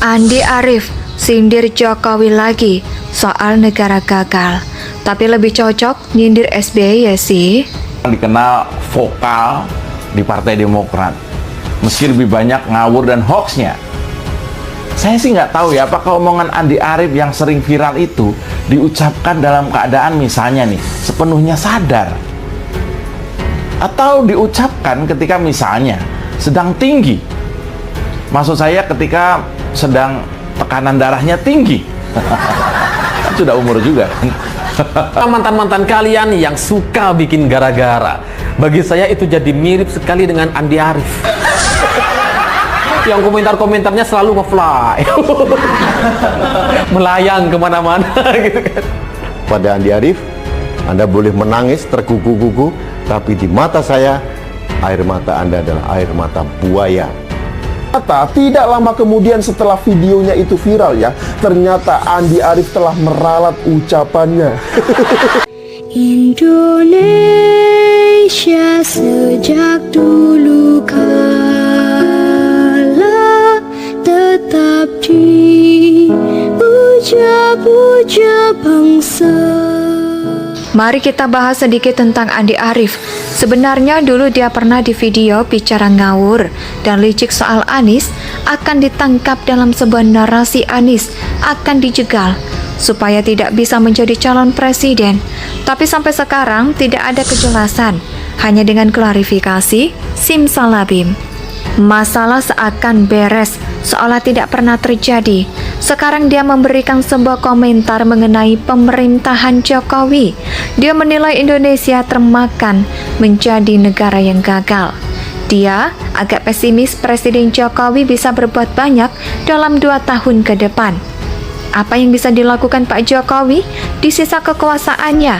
Andi Arief sindir Jokowi lagi soal negara gagal, tapi lebih cocok nyindir SBY sih. Dikenal vokal di Partai Demokrat, meski lebih banyak ngawur dan hoaxnya. Saya sih nggak tahu ya, apakah omongan Andi Arief yang sering viral itu diucapkan dalam keadaan misalnya nih sepenuhnya sadar, atau diucapkan ketika misalnya sedang tinggi. Maksud saya ketika sedang tekanan darahnya tinggi. Sudah umur juga. Mantan-mantan kalian yang suka bikin gara-gara, bagi saya itu jadi mirip sekali dengan Andi Arief. Yang komentar-komentarnya selalu nge-fly, melayang kemana-mana gitu kan. Pada Andi Arief, Anda boleh menangis tergugu-gugu, tapi di mata saya, air mata Anda adalah air mata buaya. Tidak lama kemudian setelah videonya itu viral ya, ternyata Andi Arief telah meralat ucapannya. Indonesia sejak dulu kala tetap dipuja-puja bangsa. Mari kita bahas sedikit tentang Andi Arief. Sebenarnya dulu dia pernah di video bicara ngawur dan licik soal Anies, akan ditangkap dalam sebuah narasi Anies akan dijegal supaya tidak bisa menjadi calon presiden. Tapi sampai sekarang tidak ada kejelasan, hanya dengan klarifikasi simsalabim. Masalah seakan beres, seolah tidak pernah terjadi. Sekarang dia memberikan sebuah komentar mengenai pemerintahan Jokowi. Dia menilai Indonesia termakan menjadi negara yang gagal. Dia agak pesimis Presiden Jokowi bisa berbuat banyak dalam 2 tahun ke depan. Apa yang bisa dilakukan Pak Jokowi di sisa kekuasaannya?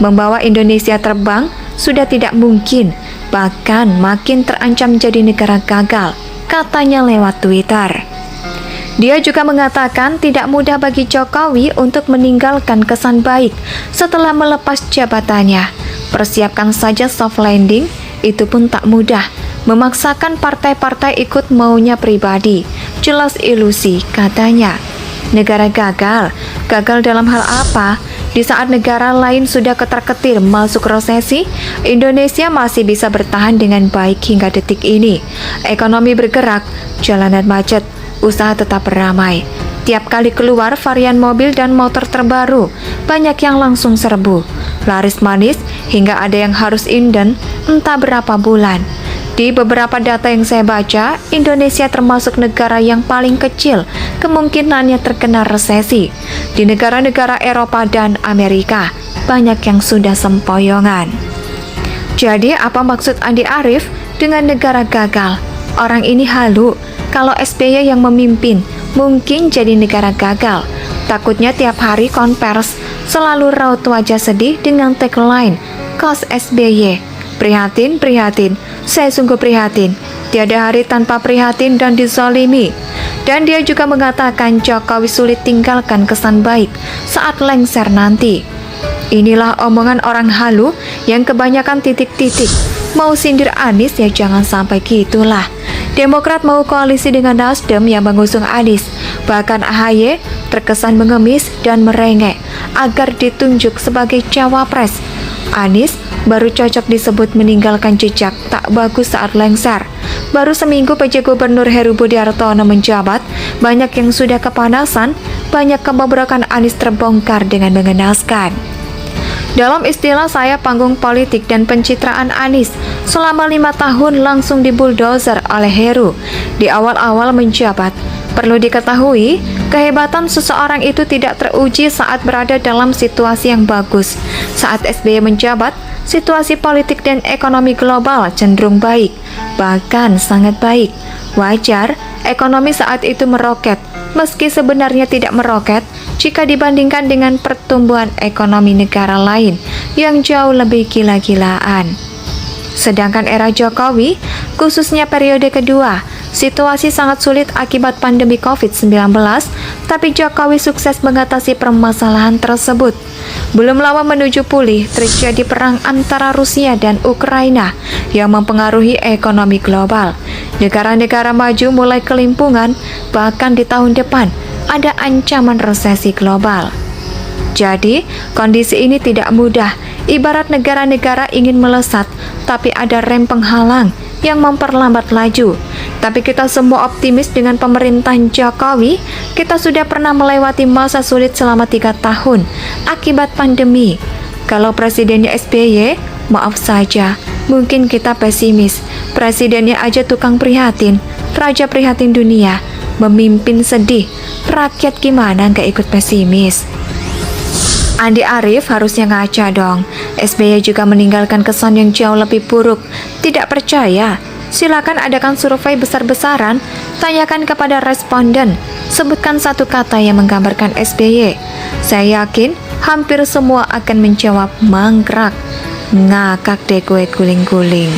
Membawa Indonesia terbang sudah tidak mungkin, bahkan makin terancam jadi negara gagal, katanya lewat Twitter. Dia juga mengatakan tidak mudah bagi Jokowi untuk meninggalkan kesan baik setelah melepas jabatannya. Persiapkan saja soft landing, itu pun tak mudah. Memaksakan partai-partai ikut maunya pribadi, jelas ilusi, katanya. Negara gagal dalam hal apa? Di saat negara lain sudah ketar-ketir masuk resesi, Indonesia masih bisa bertahan dengan baik hingga detik ini. Ekonomi bergerak, jalanan macet, usaha tetap ramai. Tiap kali keluar varian mobil dan motor terbaru, banyak yang langsung serbu. Laris manis hingga ada yang harus inden entah berapa bulan. Di beberapa data yang saya baca, Indonesia termasuk negara yang paling kecil kemungkinannya terkena resesi. Di negara-negara Eropa dan Amerika, banyak yang sudah sempoyongan. Jadi apa maksud Andi Arief dengan negara gagal? Orang ini halu, kalau SBY yang memimpin, mungkin jadi negara gagal. Takutnya tiap hari konvers, selalu raut wajah sedih dengan tagline, "Kos SBY. Prihatin, prihatin, saya sungguh prihatin. Tiada hari tanpa prihatin dan dizalimi." Dan dia juga mengatakan Jokowi sulit tinggalkan kesan baik saat lengser nanti. Inilah omongan orang halu yang kebanyakan titik-titik. Mau sindir Anies ya jangan sampai gitulah. Demokrat mau koalisi dengan Nasdem yang mengusung Anies. Bahkan AHY terkesan mengemis dan merengek agar ditunjuk sebagai cawapres. Anies baru cocok disebut meninggalkan jejak tak bagus saat lengser. Baru seminggu PJ Gubernur Heru Budi Hartono menjabat, banyak yang sudah kepanasan, banyak kebobrokan Anies terbongkar dengan mengenaskan. Dalam istilah saya, panggung politik dan pencitraan Anies selama 5 tahun langsung dibuldozer oleh Heru di awal-awal menjabat. Perlu diketahui, kehebatan seseorang itu tidak teruji saat berada dalam situasi yang bagus. Saat SBY menjabat, situasi politik dan ekonomi global cenderung baik, bahkan sangat baik. Wajar, ekonomi saat itu meroket, meski sebenarnya tidak meroket jika dibandingkan dengan pertumbuhan ekonomi negara lain yang jauh lebih gila-gilaan. Sedangkan era Jokowi, khususnya periode kedua, situasi sangat sulit akibat pandemi COVID-19, tapi Jokowi sukses mengatasi permasalahan tersebut. Belum lama menuju pulih, terjadi perang antara Rusia dan Ukraina yang mempengaruhi ekonomi global. Negara-negara maju mulai kelimpungan, bahkan di tahun depan ada ancaman resesi global. Jadi, kondisi ini tidak mudah. Ibarat negara-negara ingin melesat, tapi ada rem penghalang yang memperlambat laju. Tapi kita semua optimis dengan pemerintahan Jokowi. Kita sudah pernah melewati masa sulit selama 3 tahun akibat pandemi. Kalau presidennya SBY, maaf saja, mungkin kita pesimis. Presidennya aja tukang prihatin, raja prihatin dunia, memimpin sedih. Rakyat gimana nggak ikut pesimis? Andi Arief harusnya ngaca dong. SBY juga meninggalkan kesan yang jauh lebih buruk. Tidak percaya? Silakan adakan survei besar-besaran, tanyakan kepada responden, sebutkan satu kata yang menggambarkan SBY. Saya yakin hampir semua akan menjawab mangkrak. Ngakak deh gue guling-guling.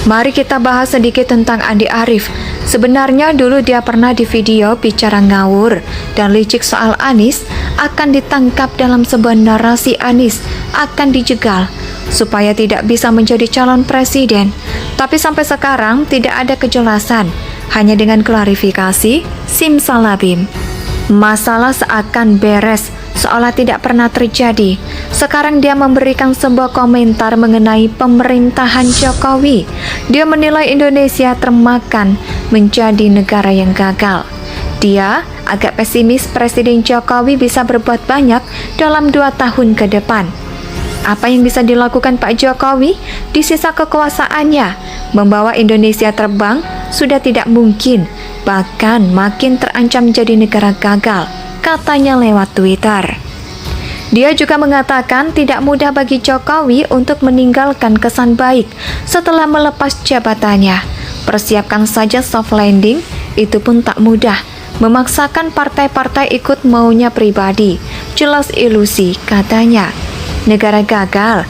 Mari kita bahas sedikit tentang Andi Arief. Sebenarnya dulu dia pernah di video bicara ngawur dan licik soal Anies, akan ditangkap dalam sebuah narasi Anies akan dijegal supaya tidak bisa menjadi calon presiden. Tapi sampai sekarang tidak ada kejelasan, hanya dengan klarifikasi simsalabim. Masalah seakan beres, seolah tidak pernah terjadi. Sekarang dia memberikan sebuah komentar mengenai pemerintahan Jokowi. Dia menilai Indonesia termakan menjadi negara yang gagal. Dia agak pesimis Presiden Jokowi bisa berbuat banyak dalam 2 tahun ke depan. Apa yang bisa dilakukan Pak Jokowi di sisa kekuasaannya? Membawa Indonesia terbang sudah tidak mungkin, bahkan makin terancam menjadi negara gagal, katanya lewat Twitter. Dia juga mengatakan tidak mudah bagi Jokowi untuk meninggalkan kesan baik setelah melepas jabatannya. Persiapkan saja soft landing, itu pun tak mudah. Memaksakan partai-partai ikut maunya pribadi, jelas ilusi, katanya. Negara gagal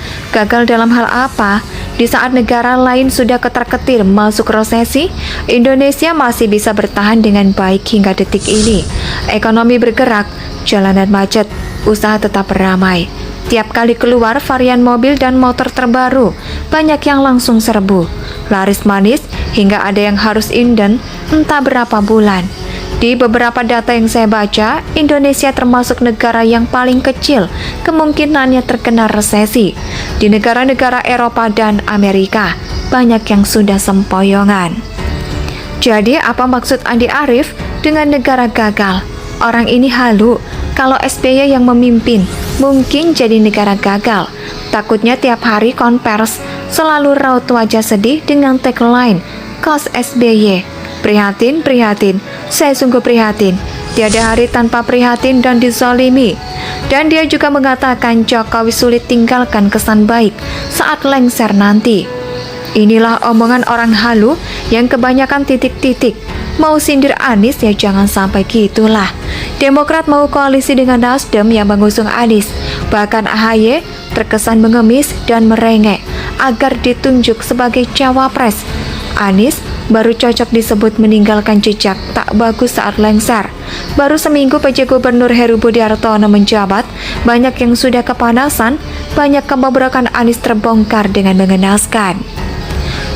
dalam hal apa? Di saat negara lain sudah ketar-ketir masuk resesi, Indonesia masih bisa bertahan dengan baik hingga detik ini. Ekonomi bergerak, jalanan macet, usaha tetap ramai. Tiap kali keluar varian mobil dan motor terbaru, banyak yang langsung serbu. Laris manis hingga ada yang harus inden entah berapa bulan. Di beberapa data yang saya baca, Indonesia termasuk negara yang paling kecil kemungkinannya terkena resesi. Di negara-negara Eropa dan Amerika, banyak yang sudah sempoyongan. Jadi apa maksud Andi Arief dengan negara gagal? Orang ini halu, kalau SBY yang memimpin, mungkin jadi negara gagal. Takutnya tiap hari konvers, selalu raut wajah sedih dengan tagline, "Kos SBY. Prihatin, prihatin, saya sungguh prihatin. Tiada hari tanpa prihatin dan dizalimi." Dan dia juga mengatakan Jokowi sulit tinggalkan kesan baik saat lengser nanti. Inilah omongan orang halu yang kebanyakan titik-titik. Mau sindir Anies ya jangan sampai gitulah. Demokrat mau koalisi dengan Nasdem yang mengusung Anies. Bahkan AHY terkesan mengemis dan merengek agar ditunjuk sebagai cawapres. Anies baru cocok disebut meninggalkan jejak tak bagus saat lengser. Baru seminggu PJ Gubernur Heru Budi Hartono menjabat, banyak yang sudah kepanasan, banyak kebobrokan Anies terbongkar dengan mengenaskan.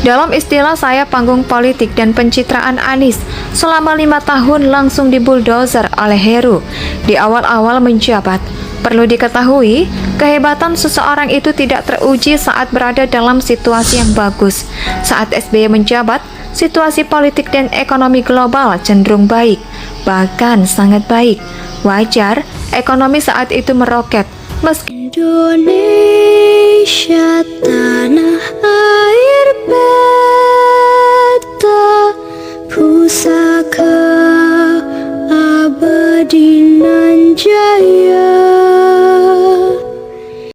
Dalam istilah saya, panggung politik dan pencitraan Anies selama 5 tahun langsung dibuldozer oleh Heru di awal-awal menjabat. Perlu diketahui, kehebatan seseorang itu tidak teruji saat berada dalam situasi yang bagus. Saat SBY menjabat, situasi politik dan ekonomi global cenderung baik, bahkan sangat baik. Wajar, ekonomi saat itu meroket. Meski Indonesia tanah air beta, pusaka abadi nan jaya.